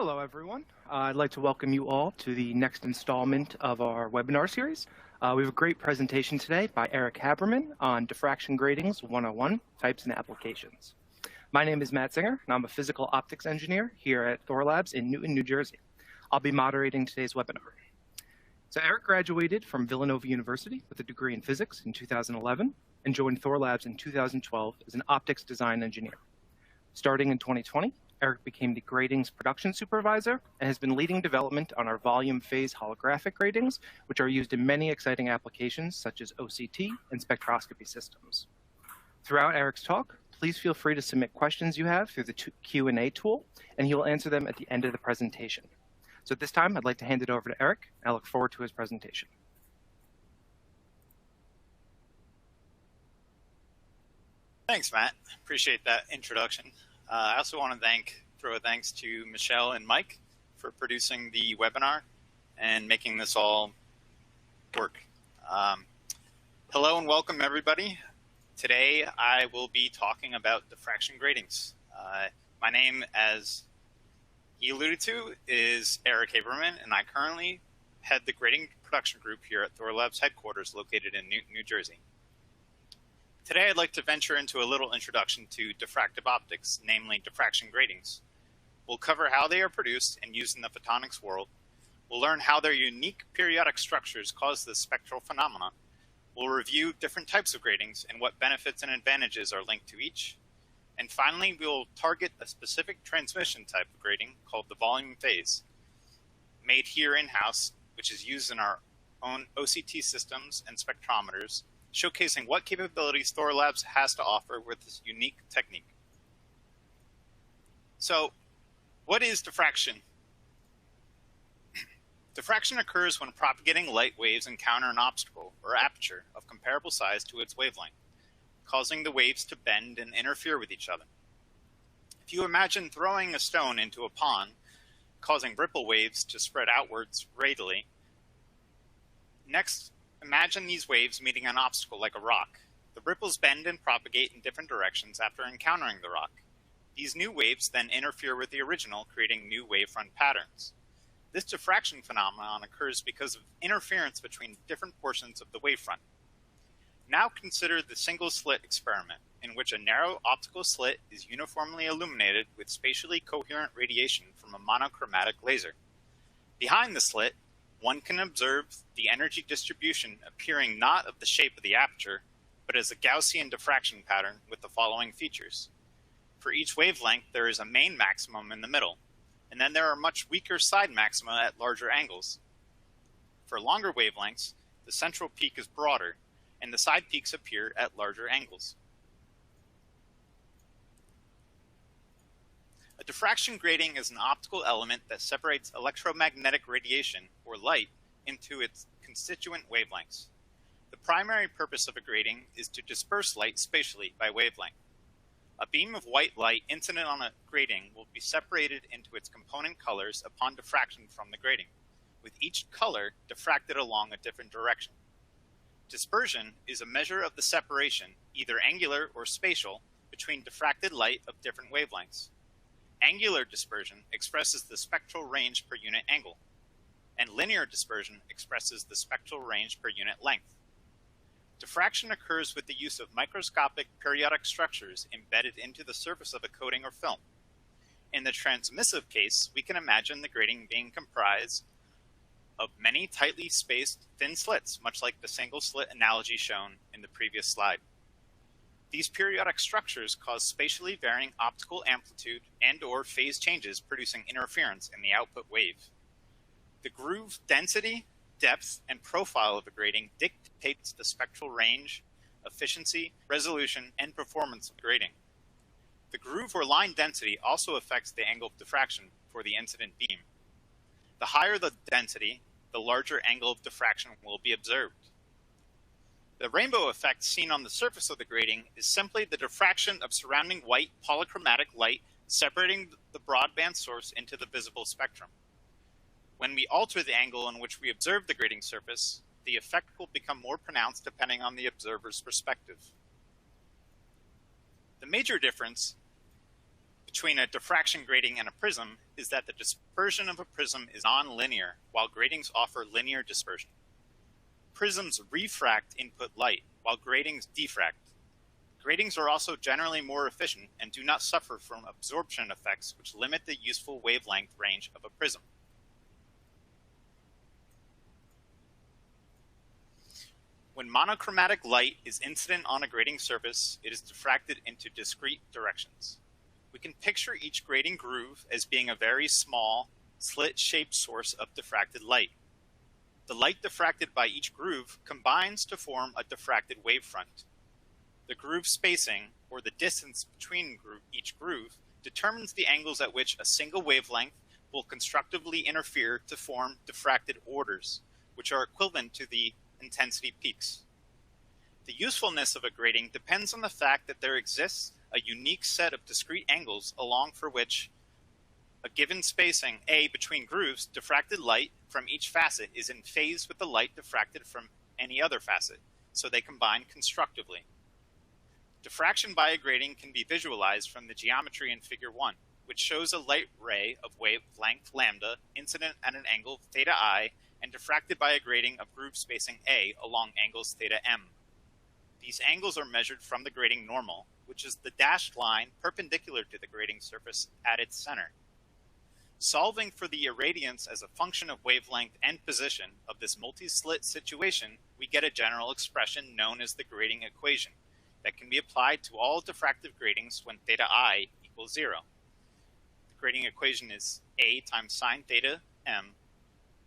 Hello, everyone. I'd like to welcome you all to the next installment of our webinar series. We have a great presentation today by Eric Habermann on Diffraction Gratings 101, Types and Applications. My name is Matt Singer, and I'm a physical optics engineer here at Thorlabs in Newton, New Jersey. I'll be moderating today's webinar. So Eric graduated from Villanova University with a degree in physics in 2011 and joined Thorlabs in 2012 as an optics design engineer. Starting in 2020, Eric became the Gratings production supervisor and has been leading development on our Volume Phase Holographic Gratings, which are used in many exciting applications such as OCT and spectroscopy systems. Throughout Eric's talk, please feel free to submit questions you have through the Q&A tool, and he will answer them at the end of the presentation. So at this time, I'd like to hand it over to Eric, and I look forward to his presentation. Thanks, Matt. Appreciate that introduction. I also want to throw a thanks to Michelle and Mike for producing the webinar and making this all work. Hello and welcome, everybody. Today, I will be talking about diffraction gratings. My name, as he alluded to, is Eric Habermann, and I currently head the grating production group here at Thorlabs headquarters located in Newton, New Jersey. Today, I'd like to venture into a little introduction to diffractive optics, namely diffraction gratings. We'll cover how they are produced and used in the photonics world. We'll learn how their unique periodic structures cause this spectral phenomenon. We'll review different types of gratings and what benefits and advantages are linked to each. And finally, we'll target a specific transmission type of grating called the volume phase, made here in-house, which is used in our own OCT systems and spectrometers, showcasing what capabilities Thorlabs has to offer with this unique technique. So, what is diffraction? Diffraction occurs when propagating light waves encounter an obstacle or aperture of comparable size to its wavelength, causing the waves to bend and interfere with each other. If you imagine throwing a stone into a pond, causing ripple waves to spread outwards radially, next, imagine these waves meeting an obstacle like a rock. The ripples bend and propagate in different directions after encountering the rock. These new waves then interfere with the original, creating new wavefront patterns. This diffraction phenomenon occurs because of interference between different portions of the wavefront. Now consider the single slit experiment, in which a narrow optical slit is uniformly illuminated with spatially coherent radiation from a monochromatic laser. Behind the slit, one can observe the energy distribution appearing not of the shape of the aperture, but as a Gaussian diffraction pattern with the following features. For each wavelength, there is a main maximum in the middle, and then there are much weaker side maxima at larger angles. For longer wavelengths, the central peak is broader, and the side peaks appear at larger angles. A diffraction grating is an optical element that separates electromagnetic radiation, or light, into its constituent wavelengths. The primary purpose of a grating is to disperse light spatially by wavelength. A beam of white light incident on a grating will be separated into its component colors upon diffraction from the grating, with each color diffracted along a different direction. Dispersion is a measure of the separation, either angular or spatial, between diffracted light of different wavelengths. Angular dispersion expresses the spectral range per unit angle, and linear dispersion expresses the spectral range per unit length. Diffraction occurs with the use of microscopic periodic structures embedded into the surface of a coating or film. In the transmissive case, we can imagine the grating being comprised of many tightly spaced thin slits, much like the single slit analogy shown in the previous slide. These periodic structures cause spatially varying optical amplitude and/or phase changes, producing interference in the output wave. The groove density, depth, and profile of a grating dictates the spectral range, efficiency, resolution, and performance of the grating. The groove or line density also affects the angle of diffraction for the incident beam. The higher the density, the larger angle of diffraction will be observed. The rainbow effect seen on the surface of the grating is simply the diffraction of surrounding white polychromatic light separating the broadband source into the visible spectrum. When we alter the angle in which we observe the grating surface, the effect will become more pronounced depending on the observer's perspective. The major difference between a diffraction grating and a prism is that the dispersion of a prism is nonlinear, while gratings offer linear dispersion. Prisms refract input light, while gratings diffract. Gratings are also generally more efficient and do not suffer from absorption effects which limit the useful wavelength range of a prism. When monochromatic light is incident on a grating surface, it is diffracted into discrete directions. We can picture each grating groove as being a very small, slit-shaped source of diffracted light. The light diffracted by each groove combines to form a diffracted wavefront. The groove spacing, or the distance between each groove, determines the angles at which a single wavelength will constructively interfere to form diffracted orders, which are equivalent to the intensity peaks. The usefulness of a grating depends on the fact that there exists a unique set of discrete angles along for which a given spacing A between grooves, diffracted light from each facet is in phase with the light diffracted from any other facet, so they combine constructively. Diffraction by a grating can be visualized from the geometry in Figure 1, which shows a light ray of wavelength lambda incident at an angle theta I and diffracted by a grating of groove spacing A along angles theta m. These angles are measured from the grating normal, which is the dashed line perpendicular to the grating surface at its center. Solving for the irradiance as a function of wavelength and position of this multi-slit situation, we get a general expression known as the grating equation that can be applied to all diffractive gratings when theta I equals 0. The grating equation is A times sine theta m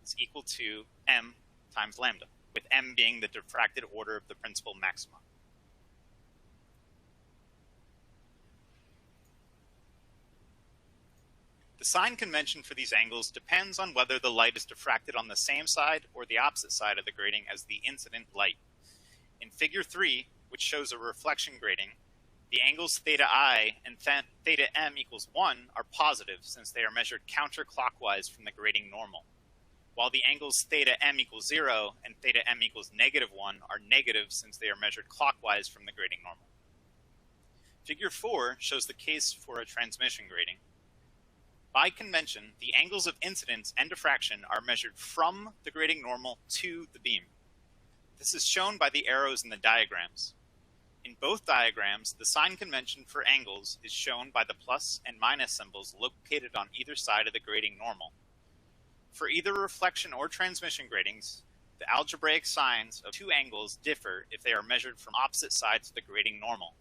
is equal to m times lambda, with m being the diffracted order of the principal maxima. The sign convention for these angles depends on whether the light is diffracted on the same side or the opposite side of the grating as the incident light. In Figure 3, which shows a reflection grating, the angles theta I and theta m equals 1 are positive since they are measured counterclockwise from the grating normal, while the angles theta m equals 0 and theta m equals -1 are negative since they are measured clockwise from the grating normal. Figure 4 shows the case for a transmission grating. By convention, the angles of incidence and diffraction are measured from the grating normal to the beam. This is shown by the arrows in the diagrams. In both diagrams, the sign convention for angles is shown by the plus and minus symbols located on either side of the grating normal. For either reflection or transmission gratings, the algebraic signs of two angles differ if they are measured from opposite sides of the grating normal.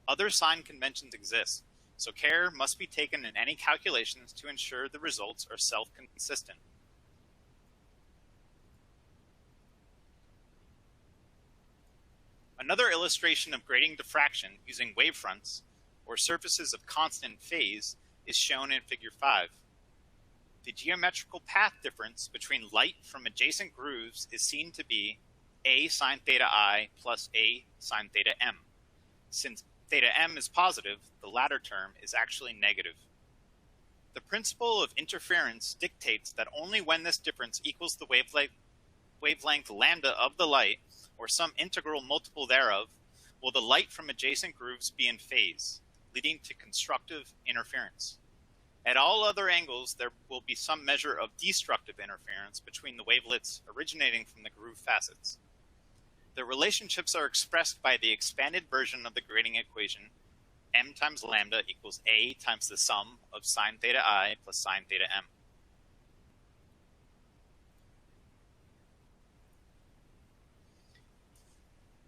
Other sign conventions exist, so care must be taken in any calculations to ensure the results are self-consistent. Another illustration of grating diffraction using wavefronts, or surfaces of constant phase, is shown in Figure 5. The geometrical path difference between light from adjacent grooves is seen to be A sine theta I plus A sine theta m. Since theta m is positive, the latter term is actually negative. The principle of interference dictates that only when this difference equals the wavelength lambda of the light, or some integral multiple thereof, will the light from adjacent grooves be in phase, leading to constructive interference. At all other angles, there will be some measure of destructive interference between the wavelets originating from the groove facets. The relationships are expressed by the expanded version of the grating equation, m times lambda equals A times the sum of sine theta I plus sine theta m.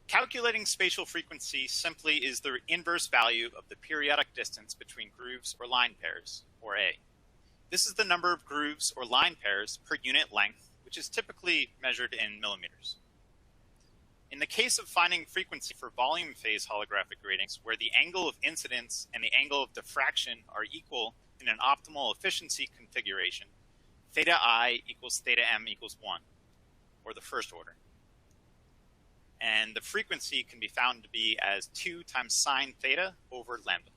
Calculating spatial frequency simply is the inverse value of the periodic distance between grooves or line pairs, or A. This is the number of grooves or line pairs per unit length, which is typically measured in millimeters. In the case of finding frequency for volume phase holographic gratings, where the angle of incidence and the angle of diffraction are equal in an optimal efficiency configuration, theta I equals theta m equals 1, or the first order. And the frequency can be found to be as 2 times sine theta over lambda.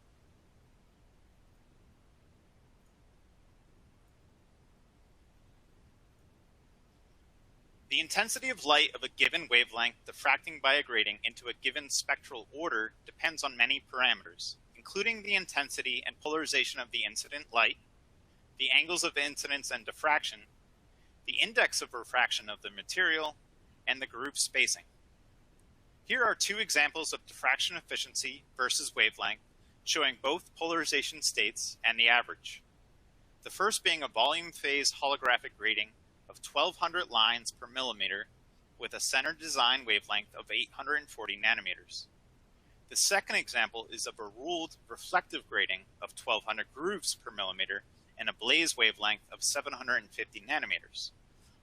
The intensity of light of a given wavelength diffracting by a grating into a given spectral order depends on many parameters, including the intensity and polarization of the incident light, the angles of incidence and diffraction, the index of refraction of the material, and the groove spacing. Here are two examples of diffraction efficiency versus wavelength, showing both polarization states and the average. The first being a volume phase holographic grating of 1200 lines per millimeter with a center design wavelength of 840 nanometers. The second example is of a ruled reflective grating of 1200 grooves per millimeter and a blaze wavelength of 750 nanometers.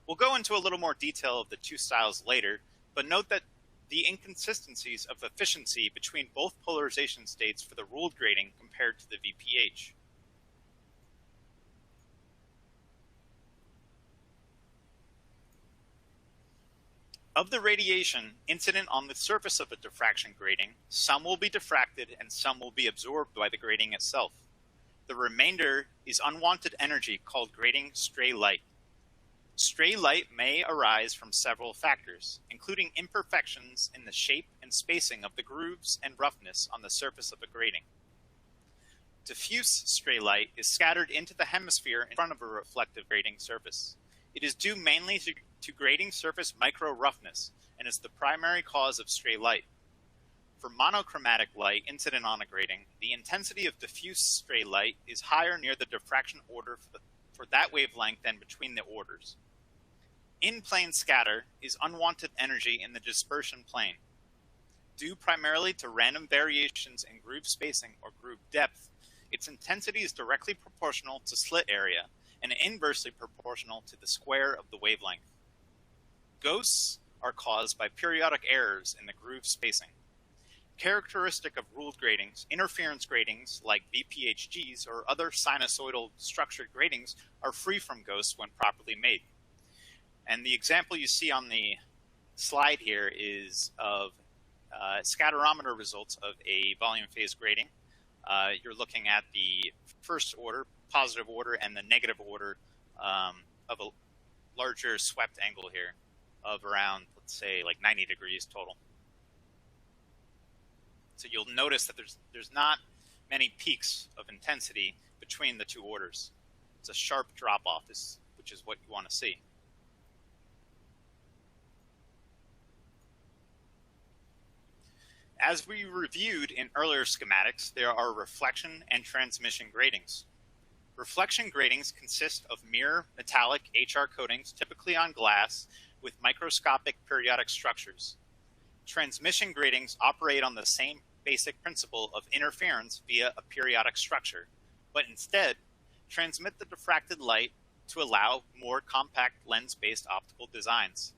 We'll go into a little more detail of the two styles later, but note that the inconsistencies of efficiency between both polarization states for the ruled grating compared to the VPH. Of the radiation incident on the surface of a diffraction grating, some will be diffracted and some will be absorbed by the grating itself. The remainder is unwanted energy called grating stray light. Stray light may arise from several factors, including imperfections in the shape and spacing of the grooves and roughness on the surface of a grating. Diffuse stray light is scattered into the hemisphere in front of a reflective grating surface. It is due mainly to grating surface micro-roughness and is the primary cause of stray light. For monochromatic light incident on a grating, the intensity of diffuse stray light is higher near the diffraction order for that wavelength than between the orders. In-plane scatter is unwanted energy in the dispersion plane. Due primarily to random variations in groove spacing or groove depth, its intensity is directly proportional to slit area and inversely proportional to the square of the wavelength. Ghosts are caused by periodic errors in the groove spacing. Characteristic of ruled gratings, interference gratings like VPHGs or other sinusoidal structured gratings are free from ghosts when properly made. And the example you see on the slide here is of scatterometer results of a volume phase grating. You're looking at the first order, positive order, and the negative order of a larger swept angle here of around, let's say, like 90 degrees total. So you'll notice that there's not many peaks of intensity between the two orders. It's a sharp drop-off, which is what you want to see. As we reviewed in earlier schematics, there are reflection and transmission gratings. Reflection gratings consist of mirror metallic HR coatings, typically on glass, with microscopic periodic structures. Transmission gratings operate on the same basic principle of interference via a periodic structure, but instead transmit the diffracted light to allow more compact lens-based optical designs.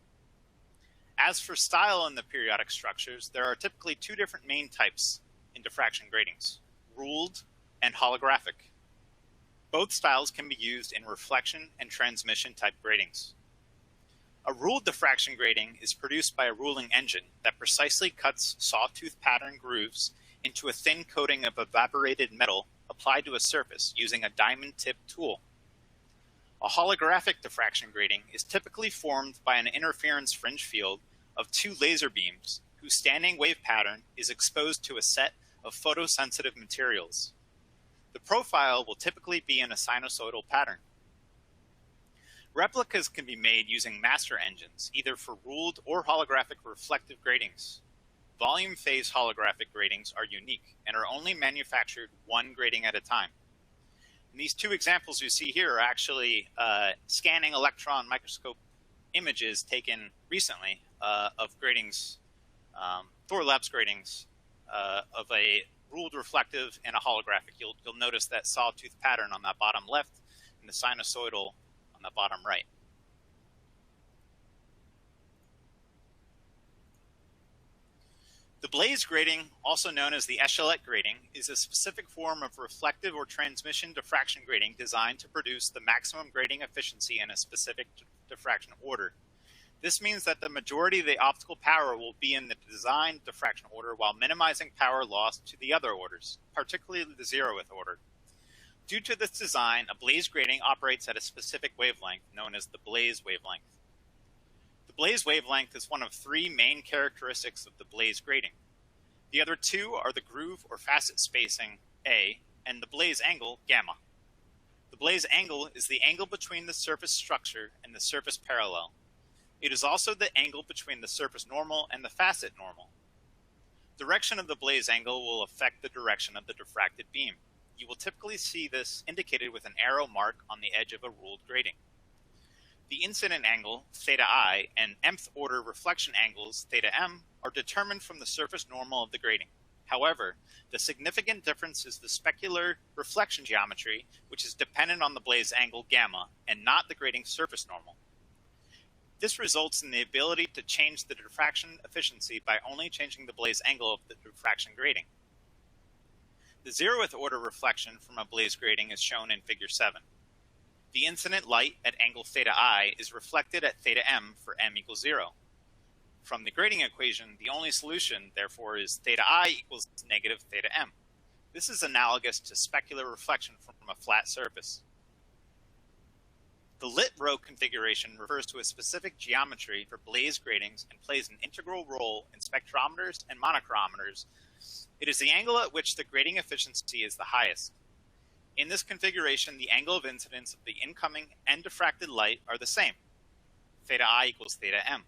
As for style in the periodic structures, there are typically two different main types in diffraction gratings, ruled and holographic. Both styles can be used in reflection and transmission type gratings. A ruled diffraction grating is produced by a ruling engine that precisely cuts sawtooth pattern grooves into a thin coating of evaporated metal applied to a surface using a diamond tip tool. A holographic diffraction grating is typically formed by an interference fringe field of two laser beams whose standing wave pattern is exposed to a set of photosensitive materials. The profile will typically be in a sinusoidal pattern. Replicas can be made using master engines, either for ruled or holographic reflective gratings. Volume phase holographic gratings are unique and are only manufactured one grating at a time. And these two examples you see here are actually scanning electron microscope images taken recently of gratings, Thorlabs gratings of a ruled reflective and a holographic. You'll notice that sawtooth pattern on that bottom left and the sinusoidal on the bottom right. The blaze grating, also known as the echelette grating, is a specific form of reflective or transmission diffraction grating designed to produce the maximum grating efficiency in a specific diffraction order. This means that the majority of the optical power will be in the designed diffraction order while minimizing power loss to the other orders, particularly the 0th order. Due to this design, a blaze grating operates at a specific wavelength known as the blaze wavelength. The blaze wavelength is one of three main characteristics of the blaze grating. The other two are the groove or facet spacing A, and the blaze angle, gamma. The blaze angle is the angle between the surface structure and the surface parallel. It is also the angle between the surface normal and the facet normal. Direction of the blaze angle will affect the direction of the diffracted beam. You will typically see this indicated with an arrow mark on the edge of a ruled grating. The incident angle, theta I, and mth order reflection angles, theta m, are determined from the surface normal of the grating. However, the significant difference is the specular reflection geometry, which is dependent on the blaze angle gamma and not the grating surface normal. This results in the ability to change the diffraction efficiency by only changing the blaze angle of the diffraction grating. The 0th order reflection from a blaze grating is shown in Figure 7. The incident light at angle theta I is reflected at theta m for m equals 0. From the grating equation, the only solution, therefore, is theta I equals negative theta m. This is analogous to specular reflection from a flat surface. The lit row configuration refers to a specific geometry for blaze gratings and plays an integral role in spectrometers and monochrometers. It is the angle at which the grating efficiency is the highest. In this configuration, the angle of incidence of the incoming and diffracted light are the same. Theta I equals theta m.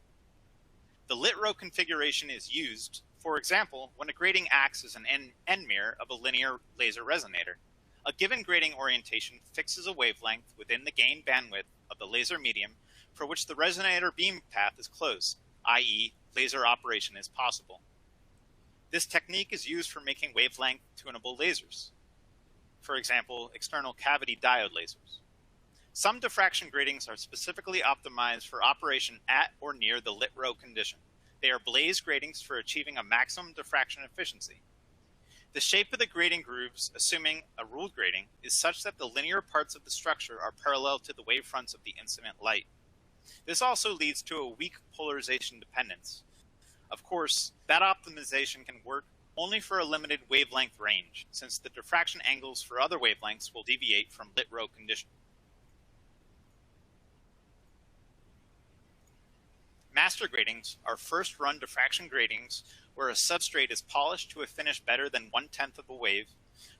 The lit row configuration is used, for example, when a grating acts as an end mirror of a linear laser resonator. A given grating orientation fixes a wavelength within the gain bandwidth of the laser medium for which the resonator beam path is closed, i.e., laser operation is possible. This technique is used for making wavelength tunable lasers. For example, external cavity diode lasers. Some diffraction gratings are specifically optimized for operation at or near the lit row condition. They are blaze gratings for achieving a maximum diffraction efficiency. The shape of the grating grooves, assuming a ruled grating, is such that the linear parts of the structure are parallel to the wavefronts of the incident light. This also leads to a weak polarization dependence. Of course, that optimization can work only for a limited wavelength range, since the diffraction angles for other wavelengths will deviate from lit row condition. Master gratings are first-run diffraction gratings where a substrate is polished to a finish better than 1/10 of a wave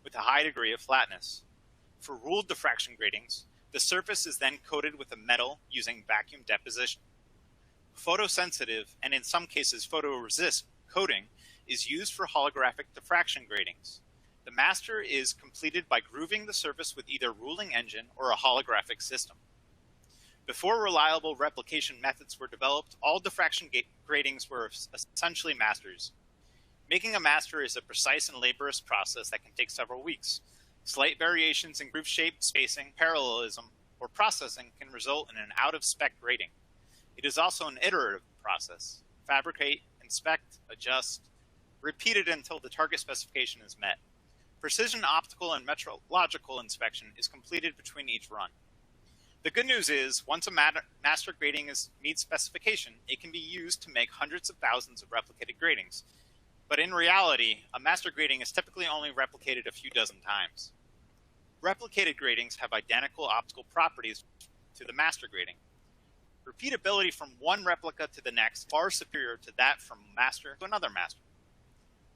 with a high degree of flatness. For ruled diffraction gratings, the surface is then coated with a metal using vacuum deposition. Photosensitive, and in some cases photoresist, coating is used for holographic diffraction gratings. The master is completed by grooving the surface with either ruling engine or a holographic system. Before reliable replication methods were developed, all diffraction gratings were essentially masters. Making a master is a precise and laborious process that can take several weeks. Slight variations in groove shape, spacing, parallelism, or processing can result in an out-of-spec grating. It is also an iterative process. Fabricate, inspect, adjust, repeat it until the target specification is met. Precision optical and metrological inspection is completed between each run. The good news is, once a master grating meets specification, it can be used to make hundreds of thousands of replicated gratings. But in reality, a master grating is typically only replicated a few dozen times. Replicated gratings have identical optical properties to the master grating. Repeatability from one replica to the next is far superior to that from master to another master.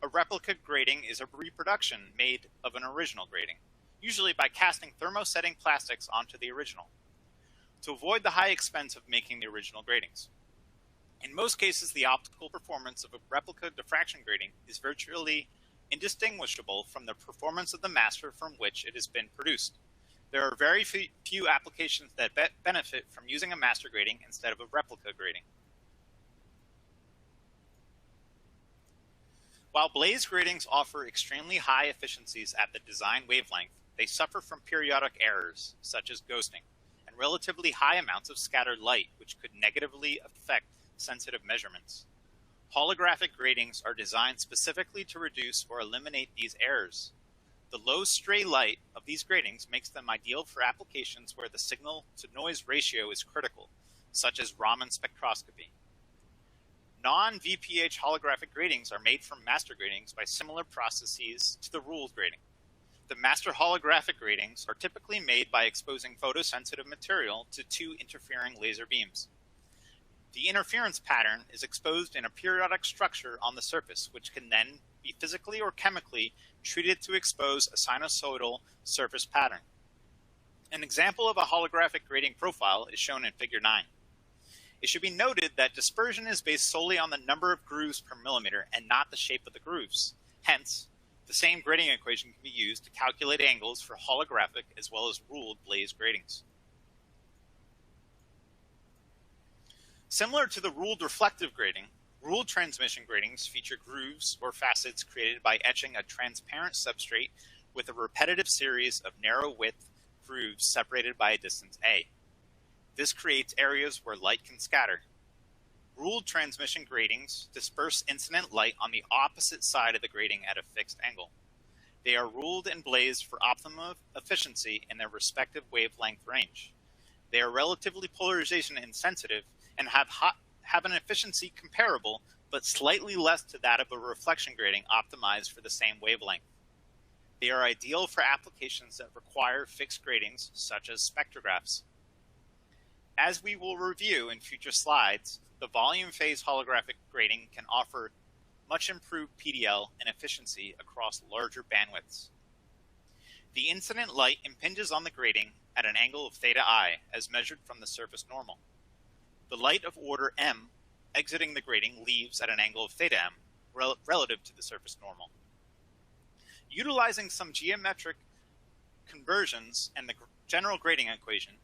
A replica grating is a reproduction made of an original grating, usually by casting thermosetting plastics onto the original, to avoid the high expense of making the original gratings. In most cases, the optical performance of a replica diffraction grating is virtually indistinguishable from the performance of the master from which it has been produced. There are very few applications that benefit from using a master grating instead of a replica grating. While blaze gratings offer extremely high efficiencies at the design wavelength, they suffer from periodic errors, such as ghosting, and relatively high amounts of scattered light, which could negatively affect sensitive measurements. Holographic gratings are designed specifically to reduce or eliminate these errors. The low stray light of these gratings makes them ideal for applications where the signal-to-noise ratio is critical, such as Raman spectroscopy. Non-VPH holographic gratings are made from master gratings by similar processes to the ruled grating. The master holographic gratings are typically made by exposing photosensitive material to two interfering laser beams. The interference pattern is exposed in a periodic structure on the surface, which can then be physically or chemically treated to expose a sinusoidal surface pattern. An example of a holographic grating profile is shown in Figure 9. It should be noted that dispersion is based solely on the number of grooves per millimeter and not the shape of the grooves. Hence, the same grating equation can be used to calculate angles for holographic as well as ruled blaze gratings. Similar to the ruled reflective grating, ruled transmission gratings feature grooves or facets created by etching a transparent substrate with a repetitive series of narrow width grooves separated by a distance A. This creates areas where light can scatter. Ruled transmission gratings disperse incident light on the opposite side of the grating at a fixed angle. They are ruled and blazed for optimum efficiency in their respective wavelength range. They are relatively polarization insensitive and have an efficiency comparable but slightly less to that of a reflection grating optimized for the same wavelength. They are ideal for applications that require fixed gratings, such as spectrographs. As we will review in future slides, the volume phase holographic grating can offer much improved PDL and efficiency across larger bandwidths. The incident light impinges on the grating at an angle of theta I as measured from the surface normal. The light of order m exiting the grating leaves at an angle of theta m relative to the surface normal. Utilizing some geometric conversions and the general grating equation,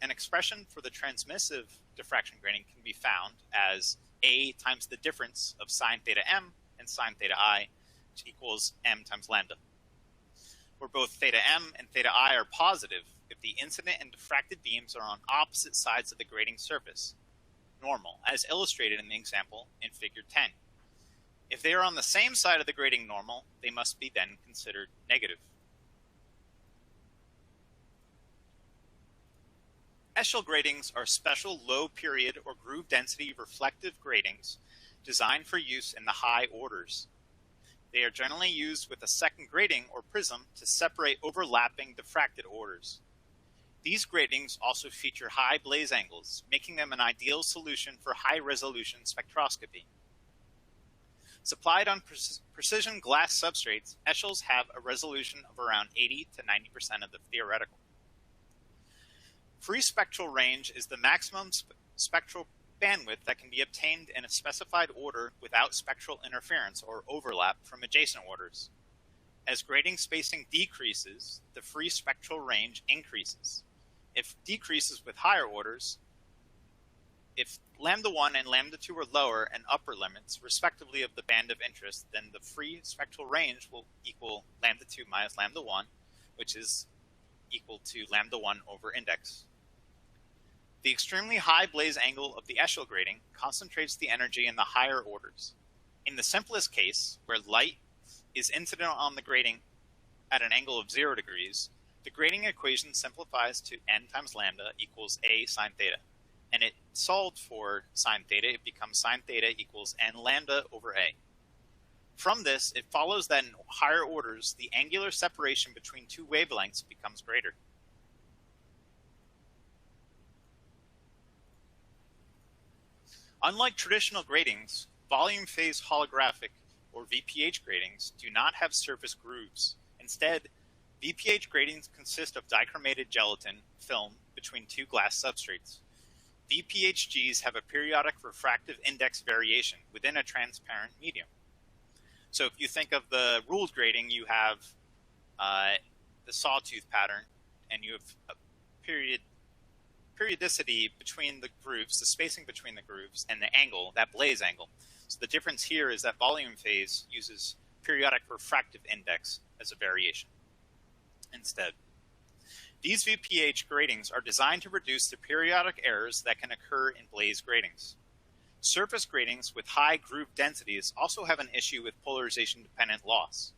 an expression for the transmissive diffraction grating can be found as A times the difference of sine theta m and sine theta I, which equals m times lambda, where both theta m and theta I are positive if the incident and diffracted beams are on opposite sides of the grating surface, normal, as illustrated in the example in Figure 10. If they are on the same side of the grating normal, they must be then considered negative. Eshel gratings are special low period or groove density reflective gratings designed for use in the high orders. They are generally used with a second grating or prism to separate overlapping diffracted orders. These gratings also feature high blaze angles, making them an ideal solution for high-resolution spectroscopy. Supplied on precision glass substrates, Eschels have a resolution of around 80 to 90% of the theoretical. Free spectral range is the maximum spectral bandwidth that can be obtained in a specified order without spectral interference or overlap from adjacent orders. As grating spacing decreases, the free spectral range increases. If decreases with higher orders, if lambda 1 and lambda 2 are lower and upper limits, respectively, of the band of interest, then the free spectral range will equal lambda 2 minus lambda 1, which is equal to lambda 1 over index. The extremely high blaze angle of the Eschel grating concentrates the energy in the higher orders. In the simplest case, where light is incident on the grating at an angle of 0 degrees, the grating equation simplifies to n times lambda equals a sine theta. And it solved for sine theta, it becomes sine theta equals n lambda over a. From this, it follows that in higher orders, the angular separation between two wavelengths becomes greater. Unlike traditional gratings, volume phase holographic or VPH gratings do not have surface grooves. Instead, VPH gratings consist of dichromated gelatin film between two glass substrates. VPHGs have a periodic refractive index variation within a transparent medium. So if you think of the ruled grating, you have the sawtooth pattern, and you have a periodicity between the grooves, the spacing between the grooves, and the angle, that blaze angle. So the difference here is that volume phase uses periodic refractive index as a variation instead. These VPH gratings are designed to reduce the periodic errors that can occur in blaze gratings. Surface gratings with high groove densities also have an issue with polarization-dependent loss.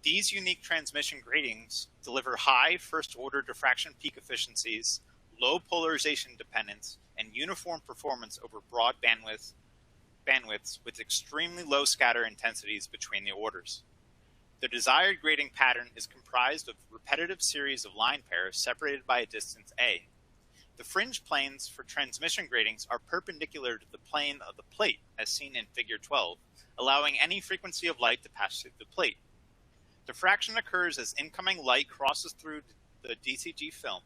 These unique transmission gratings deliver high first-order diffraction peak efficiencies, low polarization dependence, and uniform performance over broad bandwidths with extremely low scatter intensities between the orders. The desired grating pattern is comprised of repetitive series of line pairs separated by a distance a. The fringe planes for transmission gratings are perpendicular to the plane of the plate, as seen in Figure 12, allowing any frequency of light to pass through the plate. Diffraction occurs as incoming light crosses through the DCG film.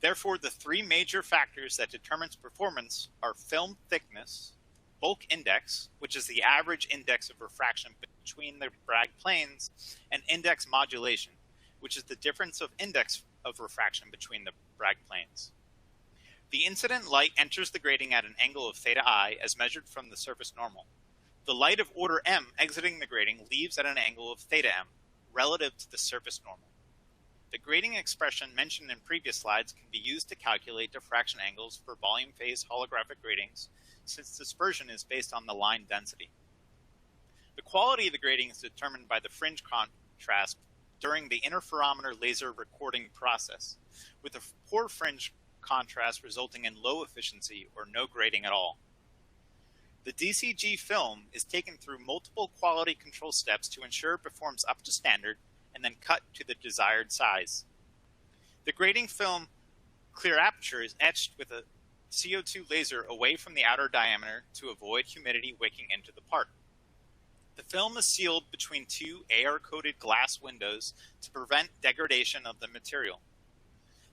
Therefore, the three major factors that determines performance are film thickness, bulk index, which is the average index of refraction between the Bragg planes, and index modulation, which is the difference of index of refraction between the Bragg planes. The incident light enters the grating at an angle of theta I as measured from the surface normal. The light of order m exiting the grating leaves at an angle of theta m, relative to the surface normal. The grating expression mentioned in previous slides can be used to calculate diffraction angles for volume phase holographic gratings, since dispersion is based on the line density. The quality of the grating is determined by the fringe contrast during the interferometer laser recording process, with a poor fringe contrast resulting in low efficiency or no grating at all. The DCG film is taken through multiple quality control steps to ensure it performs up to standard and then cut to the desired size. The grating film clear aperture is etched with a CO2 laser away from the outer diameter to avoid humidity wicking into the part. The film is sealed between two AR-coated glass windows to prevent degradation of the material.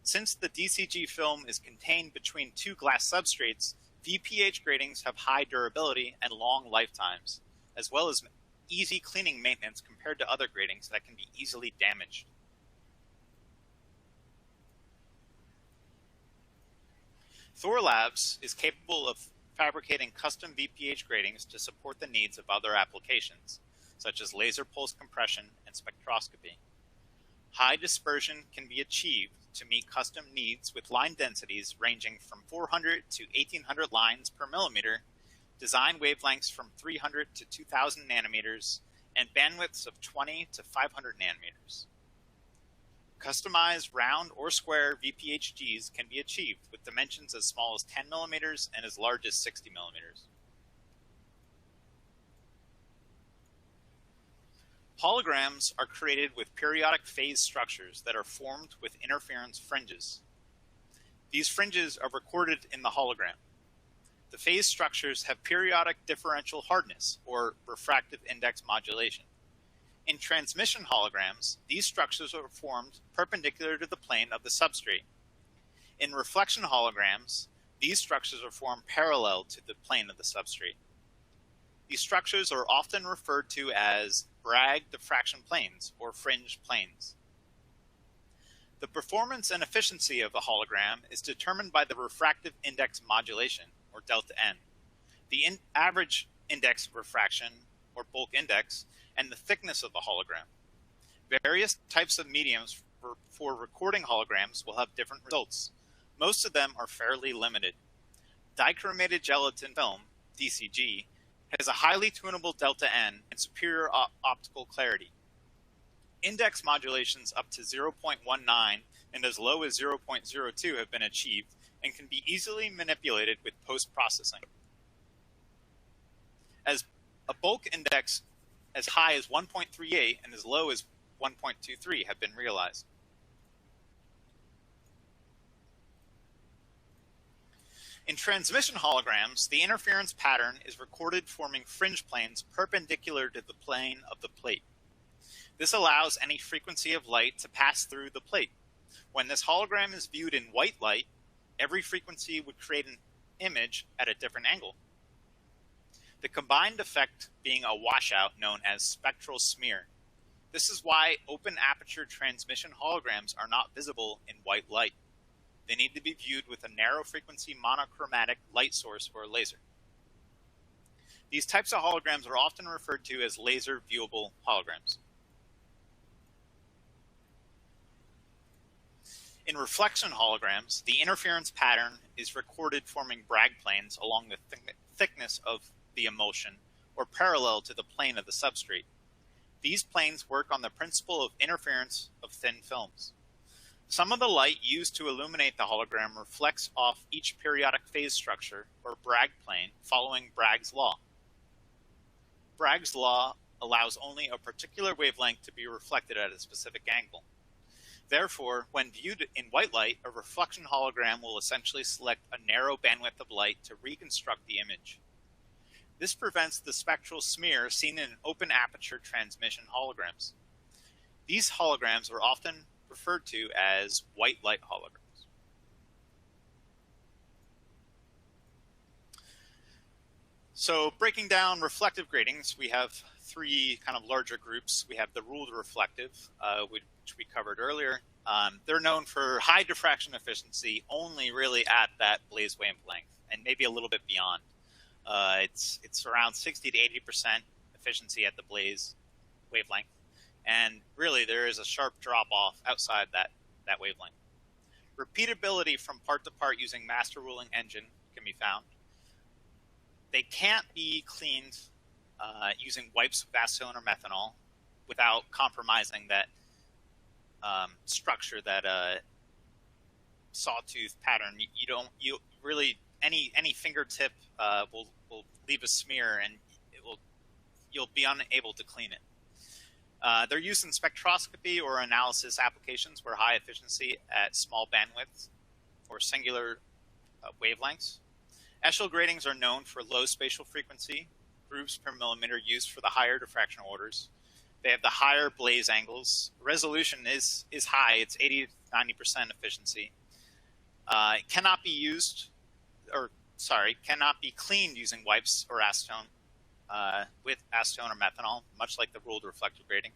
Since the DCG film is contained between two glass substrates, VPH gratings have high durability and long lifetimes, as well as easy cleaning maintenance compared to other gratings that can be easily damaged. Thorlabs is capable of fabricating custom VPH gratings to support the needs of other applications, such as laser pulse compression and spectroscopy. High dispersion can be achieved to meet custom needs with line densities ranging from 400 to 1800 lines per millimeter, design wavelengths from 300 to 2000 nanometers, and bandwidths of 20 to 500 nanometers. Customized round or square VPHGs can be achieved with dimensions as small as 10 millimeters and as large as 60 millimeters. Holograms are created with periodic phase structures that are formed with interference fringes. These fringes are recorded in the hologram. The phase structures have periodic differential hardness, or refractive index modulation. In transmission holograms, these structures are formed perpendicular to the plane of the substrate. In reflection holograms, these structures are formed parallel to the plane of the substrate. These structures are often referred to as Bragg diffraction planes or fringe planes. The performance and efficiency of a hologram is determined by the refractive index modulation, or delta n, the average index of refraction, or bulk index, and the thickness of the hologram. Various types of mediums for recording holograms will have different results. Most of them are fairly limited. Dichromated gelatin film, DCG, has a highly tunable delta n and superior optical clarity. Index modulations up to 0.19 and as low as 0.02 have been achieved and can be easily manipulated with post-processing. As a bulk index as high as 1.38 and as low as 1.23 have been realized. In transmission holograms, the interference pattern is recorded forming fringe planes perpendicular to the plane of the plate. This allows any frequency of light to pass through the plate. When this hologram is viewed in white light, every frequency would create an image at a different angle. The combined effect being a washout known as spectral smear. This is why open aperture transmission holograms are not visible in white light. They need to be viewed with a narrow frequency monochromatic light source or laser. These types of holograms are often referred to as laser viewable holograms. In reflection holograms, the interference pattern is recorded forming Bragg planes along the thickness of the emulsion, or parallel to the plane of the substrate. These planes work on the principle of interference of thin films. Some of the light used to illuminate the hologram reflects off each periodic phase structure, or Bragg plane, following Bragg's law. Bragg's law allows only a particular wavelength to be reflected at a specific angle. Therefore, when viewed in white light, a reflection hologram will essentially select a narrow bandwidth of light to reconstruct the image. This prevents the spectral smear seen in open aperture transmission holograms. These holograms are often referred to as white light holograms. So breaking down reflective gratings, we have three kind of larger groups. We have the ruled reflective, which we covered earlier. They're known for high diffraction efficiency only really at that blaze wavelength and maybe a little bit beyond. It's around 60 to 80% efficiency at the blaze wavelength. And really there is a sharp drop off outside that wavelength. Repeatability from part to part using master ruling engine can be found. They can't be cleaned using wipes with acetone or methanol without compromising that structure, that sawtooth pattern. You really any fingertip will leave a smear, and you'll be unable to clean it. They're used in spectroscopy or analysis applications where high efficiency at small bandwidths or singular wavelengths. Eshel gratings are known for low spatial frequency, grooves per millimeter used for the higher diffraction orders. They have the higher blaze angles. Resolution is high. It's 80 to 90% efficiency. It cannot be cleaned using wipes or acetone with acetone or methanol, much like the ruled reflective grating.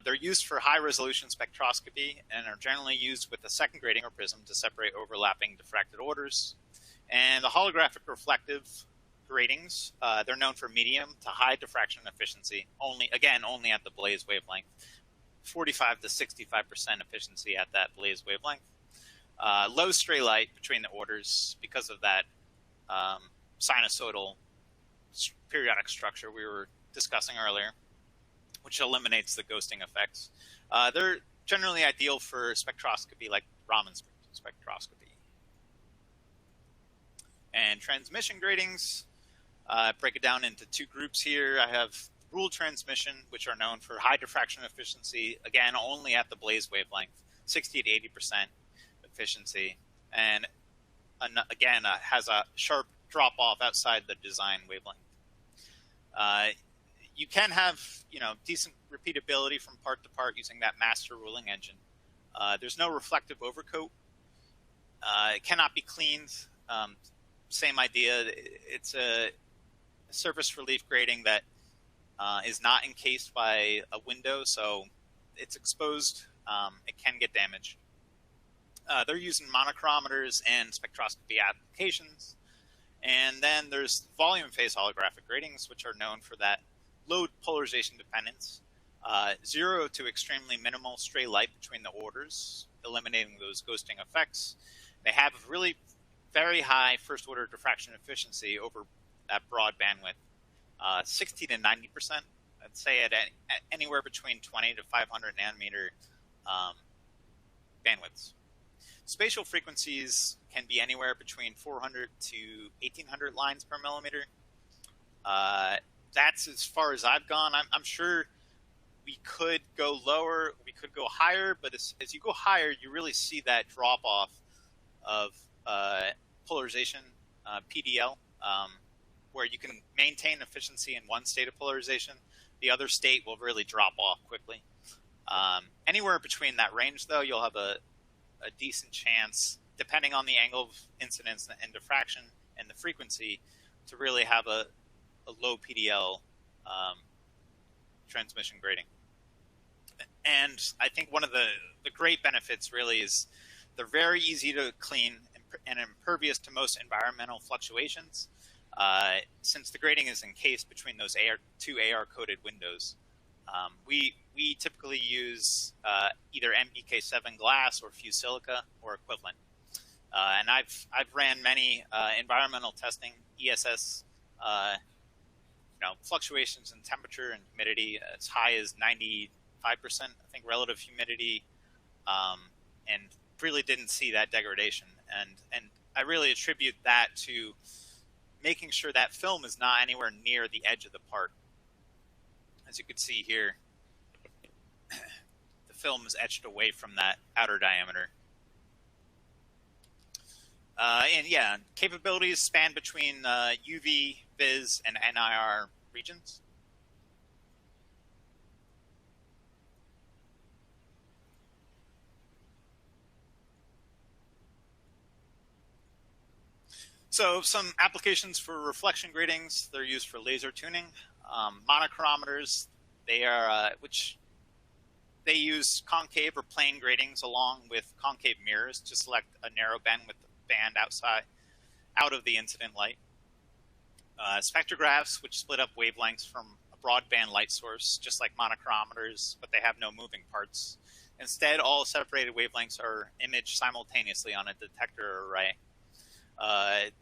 They're used for high resolution spectroscopy and are generally used with a second grating or prism to separate overlapping diffracted orders. And the holographic reflective gratings, they're known for medium to high diffraction efficiency, only at the blaze wavelength, 45 to 65% efficiency at that blaze wavelength. Low stray light between the orders because of that sinusoidal periodic structure we were discussing earlier, which eliminates the ghosting effects. They're generally ideal for spectroscopy like Raman spectroscopy. And transmission gratings, break it down into two groups here. I have ruled transmission, which are known for high diffraction efficiency, again, only at the blaze wavelength, 60 to 80% efficiency. And again, has a sharp drop off outside the design wavelength. You can have, decent repeatability from part to part using that master ruling engine. There's no reflective overcoat. It cannot be cleaned. Same idea. It's a surface relief grating that is not encased by a window, so it's exposed. It can get damaged. They're using monochrometers and spectroscopy applications. And then there's volume phase holographic gratings, which are known for that low polarization dependence, 0 to extremely minimal stray light between the orders, eliminating those ghosting effects. They have really very high first order diffraction efficiency over that broad bandwidth, 60 to 90%. I'd say at anywhere between 20 to 500 nanometer bandwidths. Spatial frequencies can be anywhere between 400 to 1800 lines per millimeter. That's as far as I've gone. I'm sure we could go lower, we could go higher, but as you go higher, you really see that drop off of polarization, PDL, where you can maintain efficiency in one state of polarization. The other state will really drop off quickly. Anywhere between that range, though, you'll have a decent chance, depending on the angle of incidence and diffraction and the frequency, to really have a low PDL transmission grating. And I think one of the great benefits really is they're very easy to clean and impervious to most environmental fluctuations, since the grating is encased between those two AR-coated windows. We typically use either MBK7 glass or fused silica or equivalent. And I've ran many environmental testing, ESS, fluctuations in temperature and humidity as high as 95%, I think, relative humidity, and really didn't see that degradation. And I really attribute that to making sure that film is not anywhere near the edge of the part. As you can see here, the film is etched away from that outer diameter. And yeah, capabilities span between UV, Viz, and NIR regions. So some applications for reflection gratings, they're used for laser tuning. Monochromators, they are, which they use concave or plane gratings along with concave mirrors to select a narrow bandwidth band out of the incident light. Spectrographs, which split up wavelengths from a broadband light source, just like monochromators, but they have no moving parts. Instead, all separated wavelengths are imaged simultaneously on a detector array.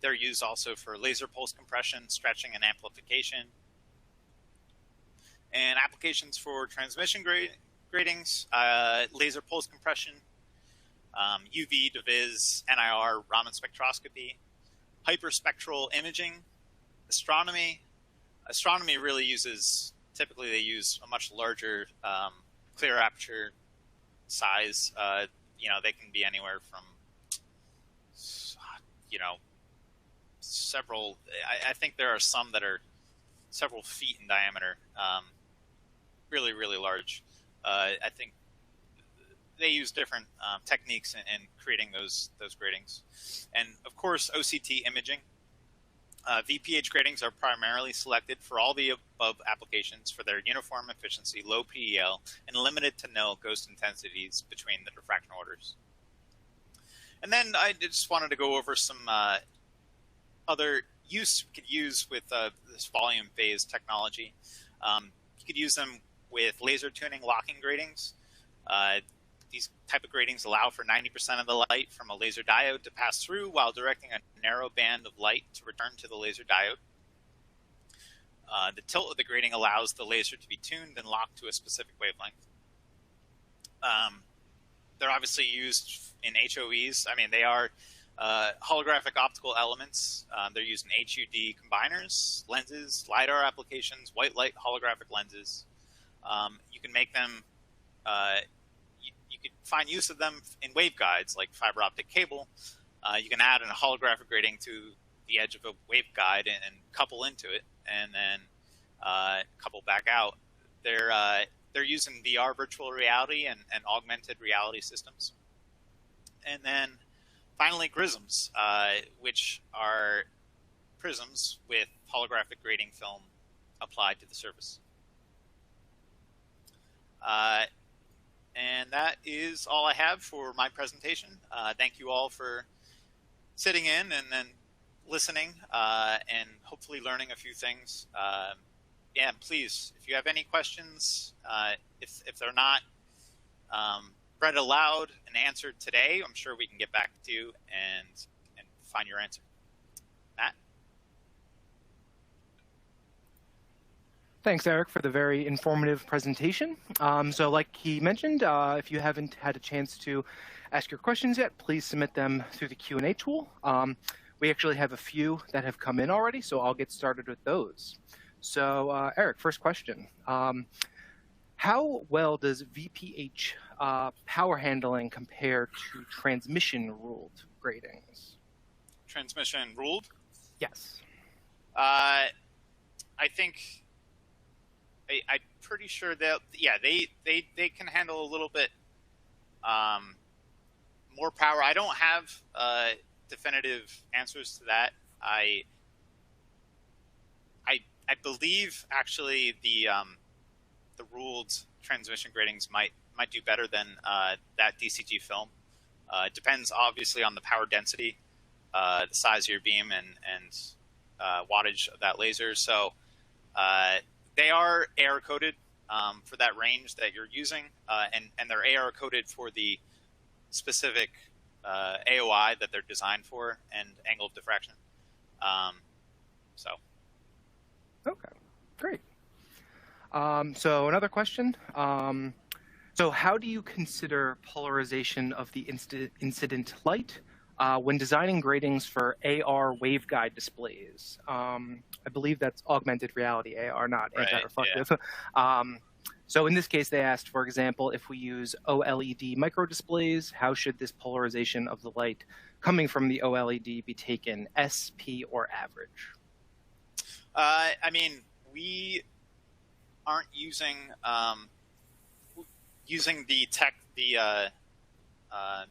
They're used also for laser pulse compression, stretching, and amplification. And applications for transmission gratings, laser pulse compression, UV to Viz, NIR, Raman spectroscopy, hyperspectral imaging, astronomy. Astronomy really uses, typically they use a much larger clear aperture size. They can be anywhere from several, I think there are some that are several feet in diameter, really, really large. I think they use different techniques in creating those gratings. And of course, OCT imaging. VPH gratings are primarily selected for all the above applications for their uniform efficiency, low PEL, and limited to no ghost intensities between the diffraction orders. And then I just wanted to go over some other use you could use with this volume phase technology. You could use them with laser tuning locking gratings. These type of gratings allow for 90% of the light from a laser diode to pass through while directing a narrow band of light to return to the laser diode. The tilt of the grating allows the laser to be tuned and locked to a specific wavelength. They're obviously used in HOEs. I mean, they are holographic optical elements. They're used in HUD combiners, lenses, LiDAR applications, white light holographic lenses. You can make them, you could find use of them in waveguides like fiber optic cable. You can add a holographic grating to the edge of a waveguide and couple into it, and then couple back out. They're used in VR virtual reality and augmented reality systems. And then finally, grisms, which are prisms with holographic grating film applied to the surface. And that is all I have for my presentation. Thank you all for sitting in and then listening and hopefully learning a few things. Yeah, please, if you have any questions, if they're not read aloud and answered today, I'm sure we can get back to you and find your answer. Matt? Thanks, Eric, for the very informative presentation. So like he mentioned, if you haven't had a chance to ask your questions yet, please submit them through the Q&A tool. We actually have a few that have come in already, so I'll get started with those. So Eric, first question. How well does VPH power handling compare to transmission ruled gratings? Transmission ruled? Yes. I think I'm pretty sure that they can handle a little bit more power. I don't have definitive answers to that. I believe actually the ruled transmission gratings might do better than that DCG film. It depends obviously on the power density, the size of your beam, and wattage of that laser. So they are AR coded for that range that you're using, and they're AR coded for the specific AOI that they're designed for and angle of diffraction. Okay, great. So another question. So how do you consider polarization of the incident light when designing gratings for AR waveguide displays? I believe that's augmented reality AR, not anti-reflective. Yeah. So in this case, they asked, for example, if we use OLED microdisplays, how should this polarization of the light coming from the OLED be taken, SP or average? I mean, we aren't using the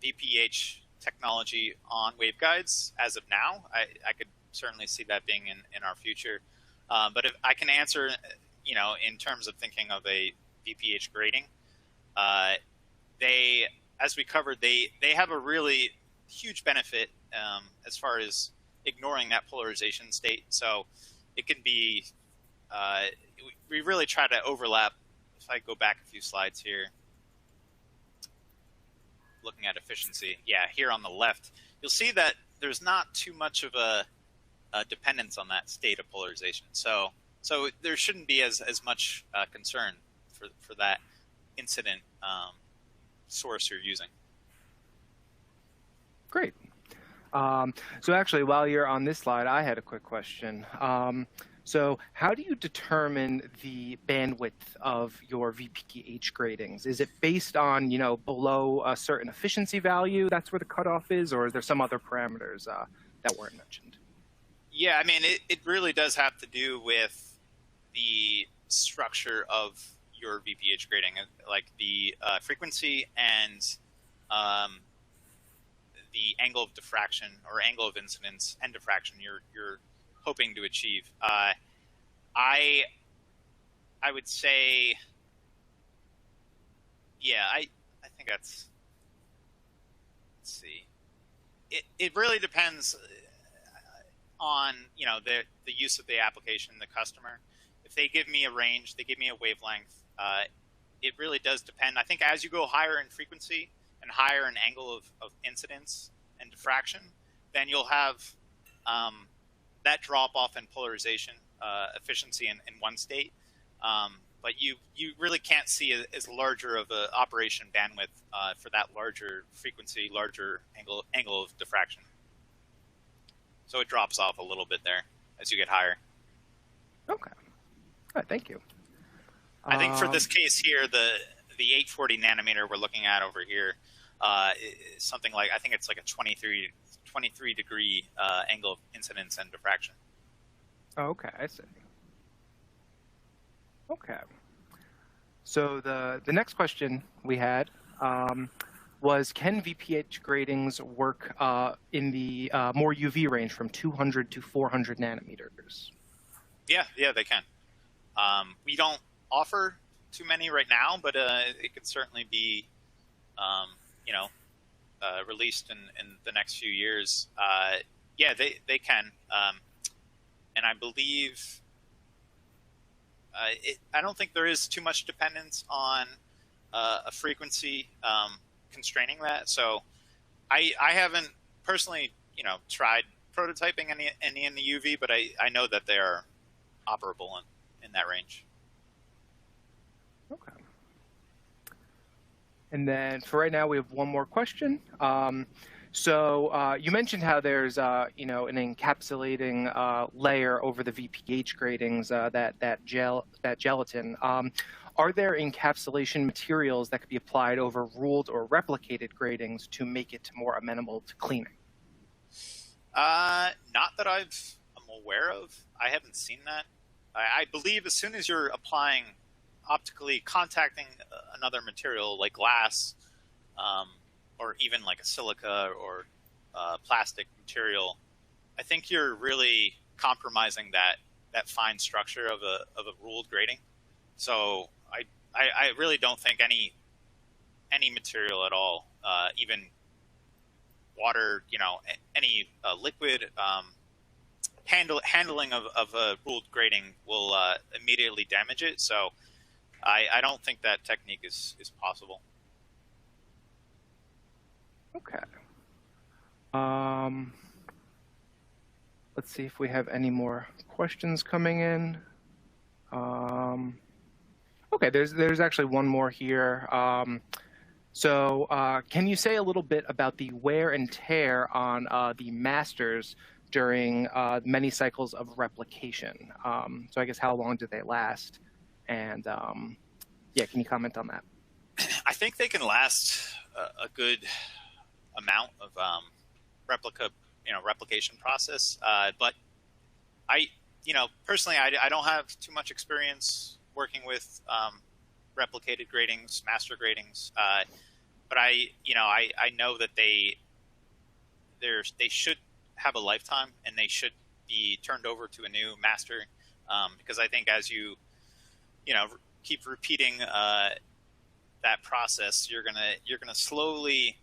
VPH technology on waveguides as of now. I could certainly see that being in our future. But if I can answer, in terms of thinking of a VPH grating, as we covered, they have a really huge benefit as far as ignoring that polarization state. So it can be, we really try to overlap. If I go back a few slides here, looking at efficiency, here on the left, you'll see that there's not too much of a dependence on that state of polarization. So there shouldn't be as much concern for that incident source you're using. Great. So actually, while you're on this slide, I had a quick question. So how do you determine the bandwidth of your VPH gratings? Is it based on, below a certain efficiency value, that's where the cutoff is, or is there some other parameters that weren't mentioned? Yeah, I mean, it really does have to do with the structure of your VPH grating, like the frequency and the angle of diffraction or angle of incidence and diffraction you're hoping to achieve. I would say, I think that's, let's see. It really depends on, the use of the application, the customer. If they give me a range, they give me a wavelength, it really does depend. I think as you go higher in frequency and higher in angle of incidence and diffraction, then you'll have that drop off in polarization efficiency in one state. But you really can't see as larger of an operation bandwidth for that larger frequency, larger angle of diffraction. So it drops off a little bit there as you get higher. Okay. All right, thank you. I think for this case here, the 840 nanometer we're looking at over here is something like, I think it's like a 23 degree angle of incidence and diffraction. Oh, okay, I see. Okay. So the next question we had was, can VPH gratings work in the more UV range from 200 to 400 nanometers? Yeah, they can. We don't offer too many right now, but it could certainly be, released in the next few years. They can. And I believe, I don't think there is too much dependence on a frequency constraining that. So I haven't personally, tried prototyping any in the UV, but I know that they are operable in that range. Okay. And then for right now, we have one more question. So you mentioned how there's, an encapsulating layer over the VPH gratings, that gelatin. Are there encapsulation materials that could be applied over ruled or replicated gratings to make it more amenable to cleaning? Not that I'm aware of. I haven't seen that. I believe as soon as you're applying optically contacting another material like glass, or even like a silica or plastic material, I think you're really compromising that fine structure of a ruled grating. So I really don't think any material at all, even water, any liquid handling of a ruled grating will immediately damage it. So I don't think that technique is possible. Okay. Let's see if we have any more questions coming in. Okay, there's actually one more here. So can you say a little bit about the wear and tear on the masters during many cycles of replication? So I guess how long do they last? And Yeah, can you comment on that? I think they can last a good amount of replication process. But personally, I don't have too much experience working with replicated gratings, master gratings. But I know that they should have a lifetime, and they should be turned over to a new master, because I think as you keep repeating that process, you're gonna slowly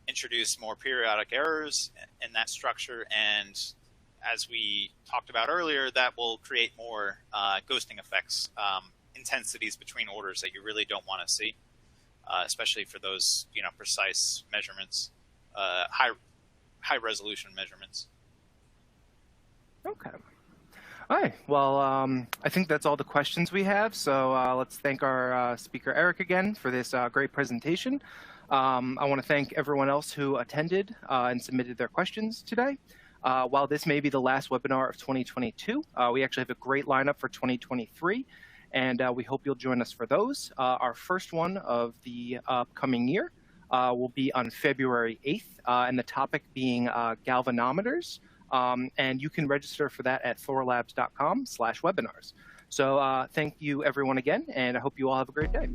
introduce more periodic errors in that structure, and as we talked about earlier, that will create more ghosting effects, intensities between orders that you really don't want to see, especially for those precise measurements, high resolution measurements. Okay. All right. Well, I think that's all the questions we have. So let's thank our speaker, Eric, again for this great presentation. I want to thank everyone else who attended and submitted their questions today. While this may be the last webinar of 2022, we actually have a great lineup for 2023, and we hope you'll join us for those. Our first one of the upcoming year will be on February 8th, and the topic being galvanometers. And you can register for that at thorlabs.com/webinars. So thank you everyone again, and I hope you all have a great day.